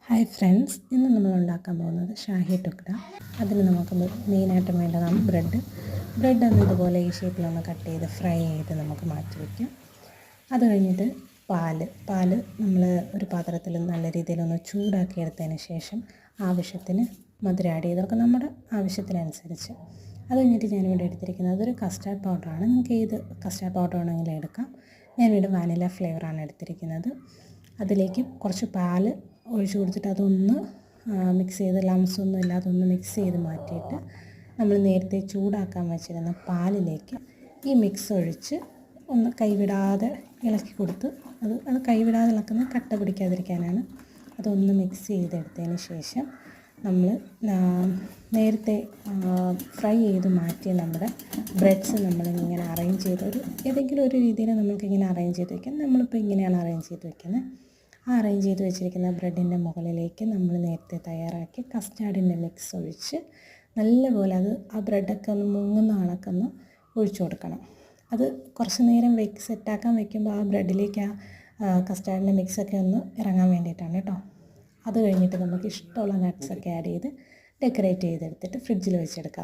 Hi friends, ഇന്ന് നമ്മൾ ഉണ്ടാക്കാൻ പോകുന്നത് ഷാഹി ടുക്ഡ. അതിന് നമുക്ക് മെയിനായിട്ടും വേണ്ടതാണ് ബ്രെഡ് ഒന്ന് ഇതുപോലെ ഈ ഷേപ്പിലൊന്ന് കട്ട് ചെയ്ത് ഫ്രൈ ചെയ്ത് നമുക്ക് മാറ്റി വയ്ക്കാം. അത് കഴിഞ്ഞിട്ട് പാല് നമ്മൾ ഒരു പാത്രത്തിൽ നല്ല രീതിയിലൊന്ന് ചൂടാക്കി എടുത്തതിന് ശേഷം ആവശ്യത്തിന് മധുരം ആഡ് ചെയ്തൊക്കെ നമ്മുടെ ആവശ്യത്തിനനുസരിച്ച്. അത് കഴിഞ്ഞിട്ട് ഞാനിവിടെ എടുത്തിരിക്കുന്നത് ഒരു കസ്റ്റാർഡ് പൗഡറാണ്. നിങ്ങൾക്ക് ഏത് കസ്റ്റാർഡ് പൗഡർ വേണമെങ്കിലും എടുക്കാം. ഞാനിവിടെ വാനില ഫ്ലേവറാണ് എടുത്തിരിക്കുന്നത്. അതിലേക്ക് കുറച്ച് പാല് ഒഴിച്ച് കൊടുത്തിട്ട് അതൊന്ന് മിക്സ് ചെയ്ത് ലംസൊന്നും ഇല്ലാതെ ഒന്ന് മിക്സ് ചെയ്ത് മാറ്റിയിട്ട് നമ്മൾ നേരത്തെ ചൂടാക്കാൻ വെച്ചിരുന്ന പാലിലേക്ക് ഈ മിക്സ് ഒഴിച്ച് ഒന്ന് കൈവിടാതെ ഇളക്കി കൊടുത്ത് അത് കൈവിടാതെ ഇളക്കുന്നത് കട്ട പിടിക്കാതിരിക്കാനാണ്. അതൊന്ന് മിക്സ് ചെയ്തെടുത്തതിന് ശേഷം നമ്മൾ നേരത്തെ ഫ്രൈ ചെയ്ത് മാറ്റിയ നമ്മുടെ ബ്രെഡ്സ് നമ്മളിങ്ങനെ അറേഞ്ച് ചെയ്ത് ഏതെങ്കിലും ഒരു രീതിയിൽ നമുക്കിങ്ങനെ അറേഞ്ച് ചെയ്ത് വയ്ക്കാം. നമ്മളിപ്പോൾ ഇങ്ങനെയാണ് അറേഞ്ച് ചെയ്ത് വയ്ക്കുന്നത്. ആ അറേഞ്ച് ചെയ്ത് വെച്ചിരിക്കുന്ന ബ്രെഡിൻ്റെ മുകളിലേക്ക് നമ്മൾ നേരത്തെ തയ്യാറാക്കി കസ്റ്റാർഡിൻ്റെ മിക്സ് ഒഴിച്ച് നല്ലപോലെ ആ ബ്രെഡൊക്കെ ഒന്ന് മുങ്ങുന്ന കണക്കൊന്ന് ഒഴിച്ചു കൊടുക്കണം. അത് കുറച്ച് നേരം സെറ്റാക്കാൻ വെക്കുമ്പോൾ ആ ബ്രെഡിലേക്ക് കസ്റ്റാർഡിൻ്റെ മിക്സൊക്കെ ഒന്ന് ഇറങ്ങാൻ വേണ്ടിയിട്ടാണ് കേട്ടോ. അത് കഴിഞ്ഞിട്ട് നമുക്ക് ഇഷ്ടമുള്ള നട്ട്സൊക്കെ ആഡ് ചെയ്ത് ഡെക്കറേറ്റ് ചെയ്തെടുത്തിട്ട് ഫ്രിഡ്ജിൽ വെച്ചെടുക്കാം.